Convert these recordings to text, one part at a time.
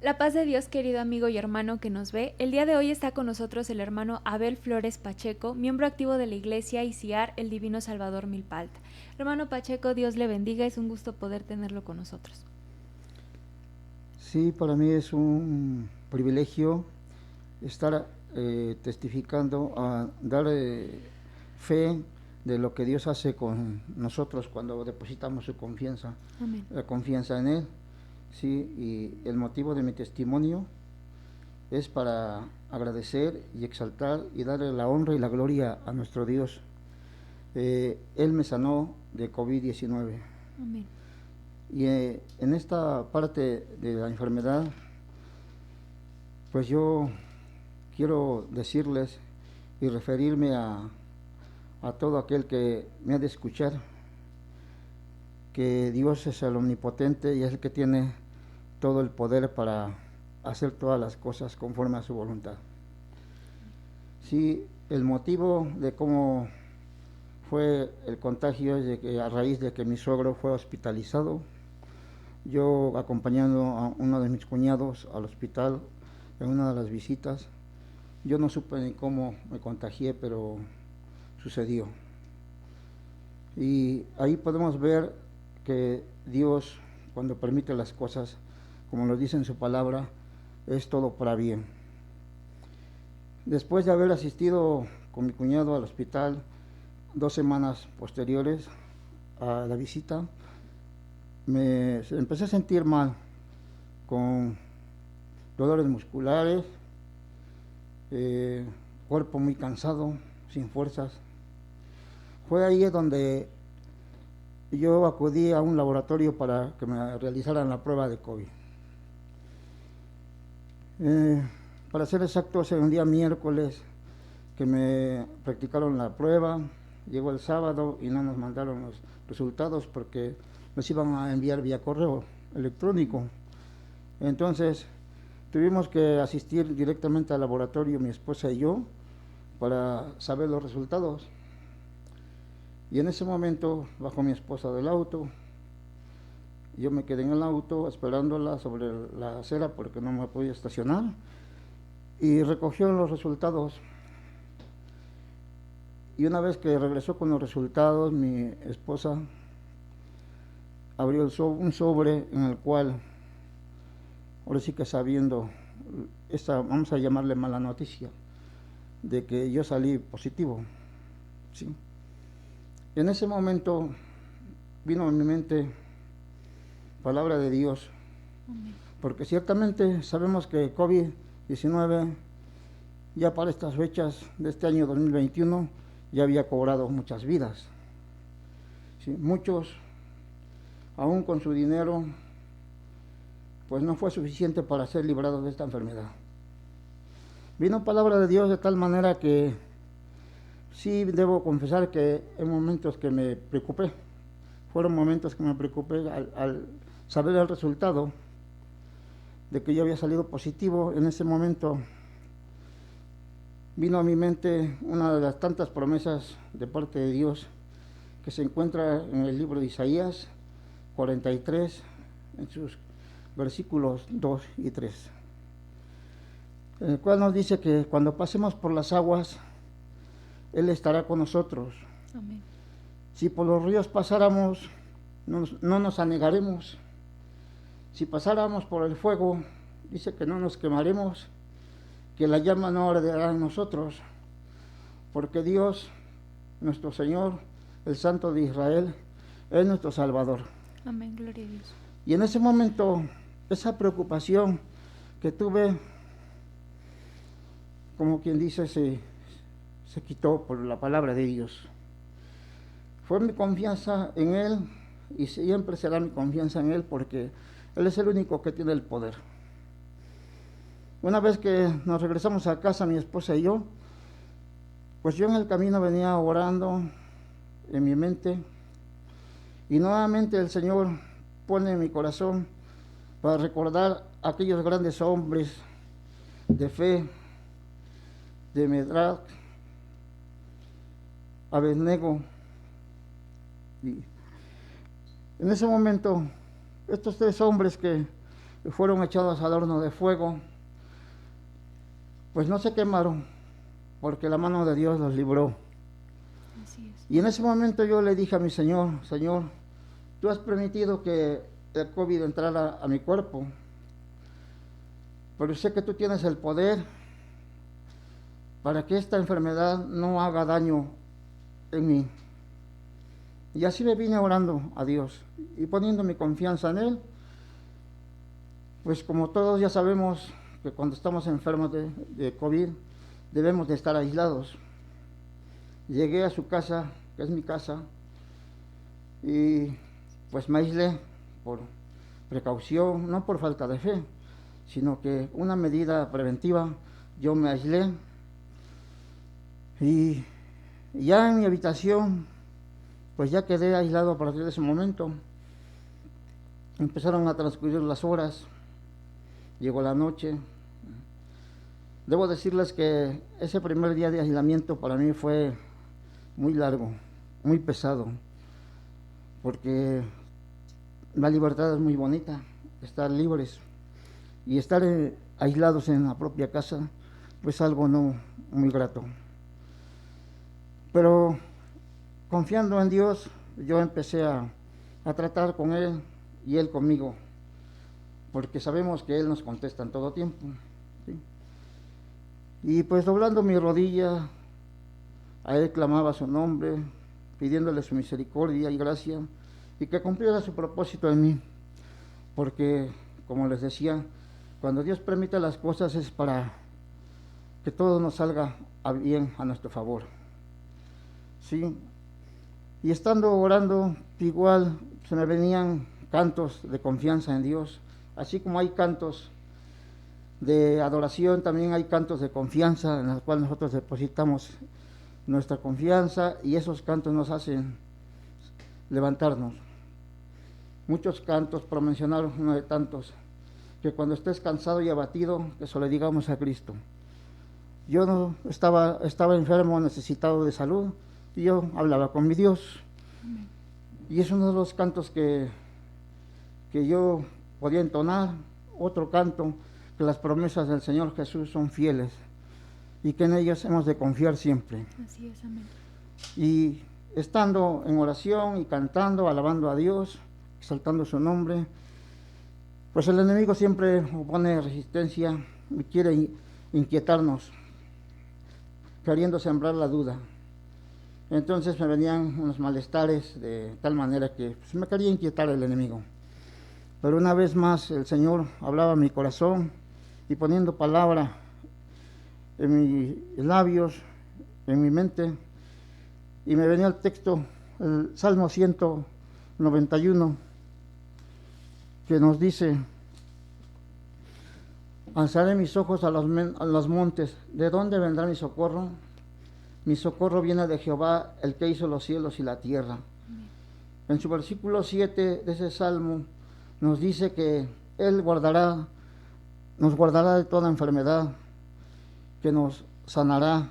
La paz de Dios, querido amigo y hermano que nos ve. El día de hoy está con nosotros el hermano Abel Flores Pacheco, miembro activo de la Iglesia ICIAR, el Divino Salvador Milpalta. Hermano Pacheco, Dios le bendiga, es un gusto poder tenerlo con nosotros. Sí, para mí es un privilegio estar testificando, a dar fe de lo que Dios hace con nosotros cuando depositamos su confianza, Amén. la confianza en Él. Sí, y el motivo de mi testimonio es para agradecer y exaltar y darle la honra y la gloria a nuestro Dios. Él me sanó de COVID-19. Amén. Y en esta parte de la enfermedad, pues yo quiero decirles y referirme a todo aquel que me ha de escuchar, que Dios es el omnipotente y es el que tiene todo el poder para hacer todas las cosas conforme a su voluntad. Sí, el motivo de cómo fue el contagio es de que a raíz de que mi suegro fue hospitalizado, yo acompañando a uno de mis cuñados al hospital en una de las visitas, yo no supe ni cómo me contagié, pero sucedió. Y ahí podemos ver que Dios, cuando permite las cosas, como lo dice en su palabra, es todo para bien. Después de haber asistido con mi cuñado al hospital 2 semanas posteriores a la visita, me empecé a sentir mal, con dolores musculares, cuerpo muy cansado, sin fuerzas. Fue ahí donde yo acudí a un laboratorio para que me realizaran la prueba de COVID. Para ser exactos, en un día miércoles que me practicaron la prueba, llegó el sábado y no nos mandaron los resultados porque nos iban a enviar vía correo electrónico. Entonces tuvimos que asistir directamente al laboratorio, mi esposa y yo, para saber los resultados. Y en ese momento bajó mi esposa del auto, yo me quedé en el auto esperándola sobre la acera porque no me podía estacionar, y recogió los resultados. Y una vez que regresó con los resultados, mi esposa abrió un sobre en el cual, ahora sí que sabiendo esta, vamos a llamarle mala noticia, de que yo salí positivo, ¿sí? En ese momento vino a mi mente palabra de Dios, porque ciertamente sabemos que COVID-19 ya para estas fechas de este año 2021 ya había cobrado muchas vidas, ¿sí? Muchos, aún con su dinero, pues no fue suficiente para ser librados de esta enfermedad. Vino palabra de Dios de tal manera que sí debo confesar que en momentos que me preocupé, fueron momentos que me preocupé al saber el resultado de que yo había salido positivo. En ese momento vino a mi mente una de las tantas promesas de parte de Dios que se encuentra en el libro de Isaías 43, en sus versículos 2 y 3, en el cual nos dice que cuando pasemos por las aguas, Él estará con nosotros. Amén. Si por los ríos pasáramos, no nos anegaremos. Si pasáramos por el fuego, dice que no nos quemaremos, que la llama no arderá en nosotros, porque Dios, nuestro Señor, el Santo de Israel, es nuestro Salvador. Amén, gloria a Dios. Y en ese momento, esa preocupación que tuve, como quien dice, se quitó por la palabra de Dios. Fue mi confianza en Él y siempre será mi confianza en Él porque Él es el único que tiene el poder. Una vez que nos regresamos a casa, mi esposa y yo, pues yo en el camino venía orando en mi mente y nuevamente el Señor pone en mi corazón para recordar a aquellos grandes hombres de fe, de Medrach, Abednego. Y en ese momento, estos 3 hombres que fueron echados al horno de fuego, pues no se quemaron, porque la mano de Dios los libró. Así es. Y en ese momento yo le dije a mi Señor, Señor, tú has permitido que el COVID entrara a mi cuerpo, pero sé que tú tienes el poder para que esta enfermedad no haga daño en mí. Y así me vine orando a Dios y poniendo mi confianza en Él. Pues como todos ya sabemos que cuando estamos enfermos de COVID debemos de estar aislados. Llegué a su casa, que es mi casa, y pues me aislé por precaución, no por falta de fe, sino que una medida preventiva. Yo me aislé y ya en mi habitación pues ya quedé aislado a partir de ese momento. Empezaron a transcurrir las horas, llegó la noche. Debo decirles que ese primer día de aislamiento para mí fue muy largo, muy pesado, porque la libertad es muy bonita, estar libres, y estar aislados en la propia casa, pues algo no muy grato. Pero confiando en Dios, yo empecé a tratar con Él y Él conmigo, porque sabemos que Él nos contesta en todo tiempo, ¿sí? Y pues doblando mi rodilla, a Él clamaba su nombre, pidiéndole su misericordia y gracia, y que cumpliera su propósito en mí, porque, como les decía, cuando Dios permite las cosas es para que todo nos salga a bien, a nuestro favor, ¿sí? Y estando orando, igual se me venían cantos de confianza en Dios, así como hay cantos de adoración, también hay cantos de confianza en los cuales nosotros depositamos nuestra confianza, y esos cantos nos hacen levantarnos. Muchos cantos, por mencionar uno de tantos, que cuando estés cansado y abatido, que eso le digamos a Cristo. Yo no estaba enfermo, necesitado de salud, y yo hablaba con mi Dios. Amén. Y es uno de los cantos que yo podía entonar. Otro canto, que las promesas del Señor Jesús son fieles y que en ellas hemos de confiar siempre. Así es, amén. Y estando en oración y cantando, alabando a Dios, exaltando su nombre, pues el enemigo siempre opone resistencia y quiere inquietarnos, queriendo sembrar la duda. Entonces me venían unos malestares de tal manera que pues, me quería inquietar el enemigo. Pero una vez más el Señor hablaba a mi corazón y poniendo palabra en mis labios, en mi mente, y me venía el texto, el Salmo 191, que nos dice: alzaré mis ojos a los montes, ¿de dónde vendrá mi socorro? Mi socorro viene de Jehová, el que hizo los cielos y la tierra. En su versículo 7 de ese salmo nos dice que Él nos guardará de toda enfermedad, que nos sanará.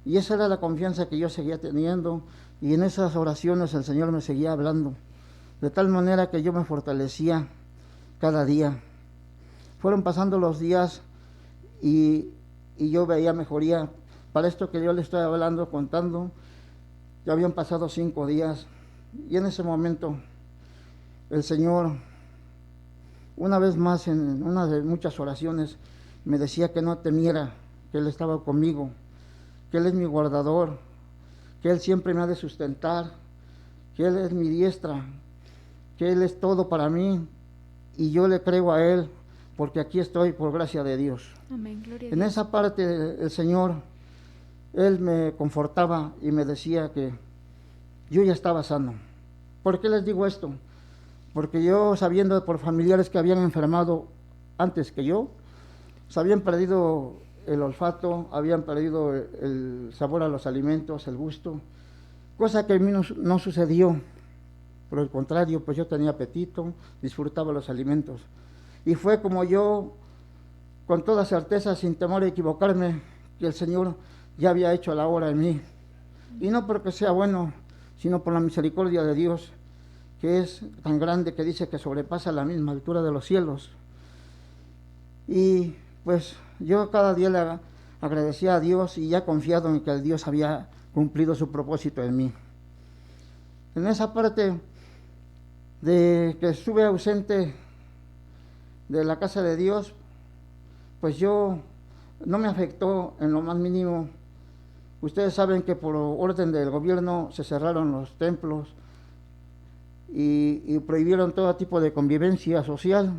Y esa era la confianza que yo seguía teniendo, y en esas oraciones el Señor me seguía hablando, de tal manera que yo me fortalecía cada día. Fueron pasando los días y yo veía mejoría. Para esto que yo le estoy hablando, contando, ya habían pasado 5 días, y en ese momento el Señor, una vez más en una de muchas oraciones, me decía que no temiera, que Él estaba conmigo, que Él es mi guardador, que Él siempre me ha de sustentar, que Él es mi diestra, que Él es todo para mí, y yo le creo a Él, porque aquí estoy por gracia de Dios. Amén, gloria a En Dios. esa parte el Señor, Él me confortaba y me decía que yo ya estaba sano. ¿Por qué les digo esto? Porque yo, sabiendo por familiares que habían enfermado antes que yo, se habían perdido el olfato, habían perdido el sabor a los alimentos, el gusto, cosa que a mí no sucedió. Por el contrario, pues yo tenía apetito, disfrutaba los alimentos. Y fue como yo, con toda certeza, sin temor a equivocarme, que el Señor ya había hecho la obra en mí. Y no porque sea bueno, sino por la misericordia de Dios, que es tan grande que dice que sobrepasa la misma altura de los cielos. Y pues yo cada día le agradecía a Dios y ya confiado en que el Dios había cumplido su propósito en mí. En esa parte de que estuve ausente de la casa de Dios, pues yo no me afectó en lo más mínimo. Ustedes saben que por orden del gobierno se cerraron los templos y prohibieron todo tipo de convivencia social.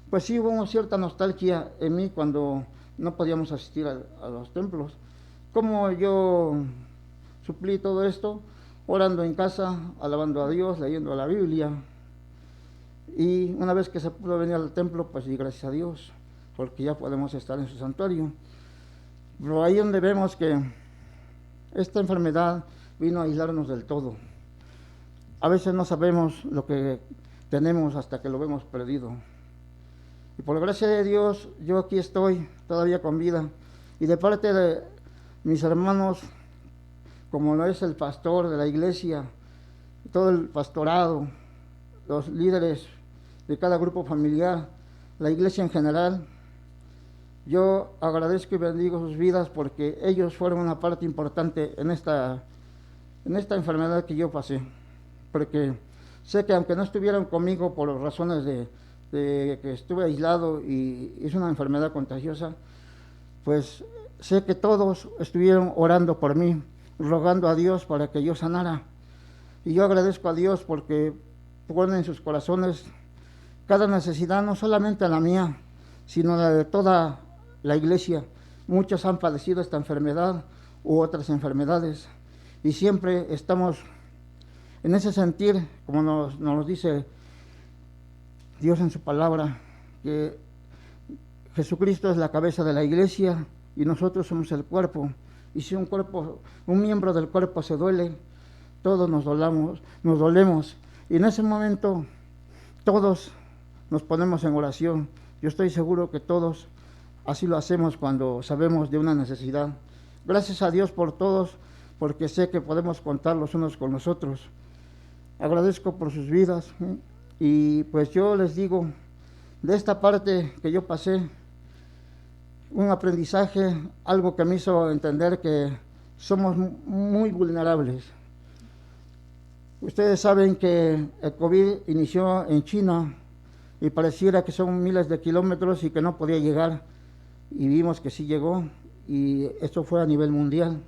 Pues sí hubo cierta nostalgia en mí cuando no podíamos asistir a los templos. ¿Cómo yo suplí todo esto? Orando en casa, alabando a Dios, leyendo la Biblia. Y una vez que se pudo venir al templo, pues y gracias a Dios, porque ya podemos estar en su santuario. Pero ahí donde vemos que esta enfermedad vino a aislarnos del todo. A veces no sabemos lo que tenemos hasta que lo vemos perdido. Y por gracia de Dios, yo aquí estoy todavía con vida. Y de parte de mis hermanos, como lo es el pastor de la iglesia, todo el pastorado, los líderes de cada grupo familiar, la iglesia en general, yo agradezco y bendigo sus vidas porque ellos fueron una parte importante en esta enfermedad que yo pasé. Porque sé que aunque no estuvieron conmigo por razones de que estuve aislado y es una enfermedad contagiosa, pues sé que todos estuvieron orando por mí, rogando a Dios para que yo sanara. Y yo agradezco a Dios porque pone en sus corazones cada necesidad, no solamente la mía, sino la de toda la iglesia. Muchos han padecido esta enfermedad u otras enfermedades y siempre estamos en ese sentir, como nos dice Dios en su palabra, que Jesucristo es la cabeza de la iglesia y nosotros somos el cuerpo. Y si un miembro del cuerpo se duele, todos nos dolemos. Y en ese momento todos nos ponemos en oración. Yo estoy seguro que todos así lo hacemos cuando sabemos de una necesidad. Gracias a Dios por todos, porque sé que podemos contar los unos con los otros. Agradezco por sus vidas, y pues yo les digo, de esta parte que yo pasé, un aprendizaje, algo que me hizo entender que somos muy vulnerables. Ustedes saben que el COVID inició en China y pareciera que son miles de kilómetros y que no podía llegar, y vimos que sí llegó, y esto fue a nivel mundial.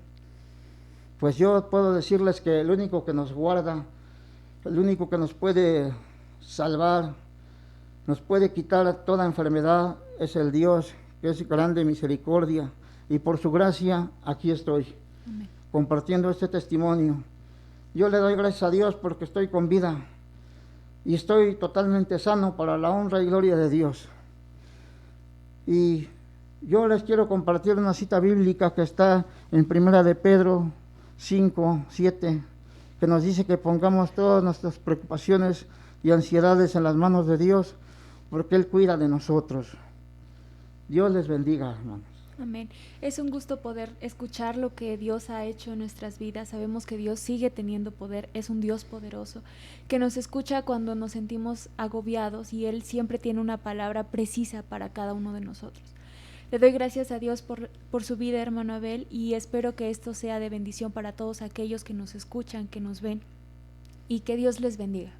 Pues yo puedo decirles que el único que nos guarda, el único que nos puede salvar, nos puede quitar toda enfermedad, es el Dios que es grande misericordia, y por su gracia aquí estoy. Amén. Compartiendo este testimonio. Yo le doy gracias a Dios porque estoy con vida y estoy totalmente sano para la honra y gloria de Dios. Y yo les quiero compartir una cita bíblica que está en 1 de Pedro 5:7, que nos dice que pongamos todas nuestras preocupaciones y ansiedades en las manos de Dios, porque Él cuida de nosotros. Dios les bendiga, hermanos. Amén. Es un gusto poder escuchar lo que Dios ha hecho en nuestras vidas. Sabemos que Dios sigue teniendo poder, es un Dios poderoso, que nos escucha cuando nos sentimos agobiados, y Él siempre tiene una palabra precisa para cada uno de nosotros. Le doy gracias a Dios por su vida, hermano Abel, y espero que esto sea de bendición para todos aquellos que nos escuchan, que nos ven, y que Dios les bendiga.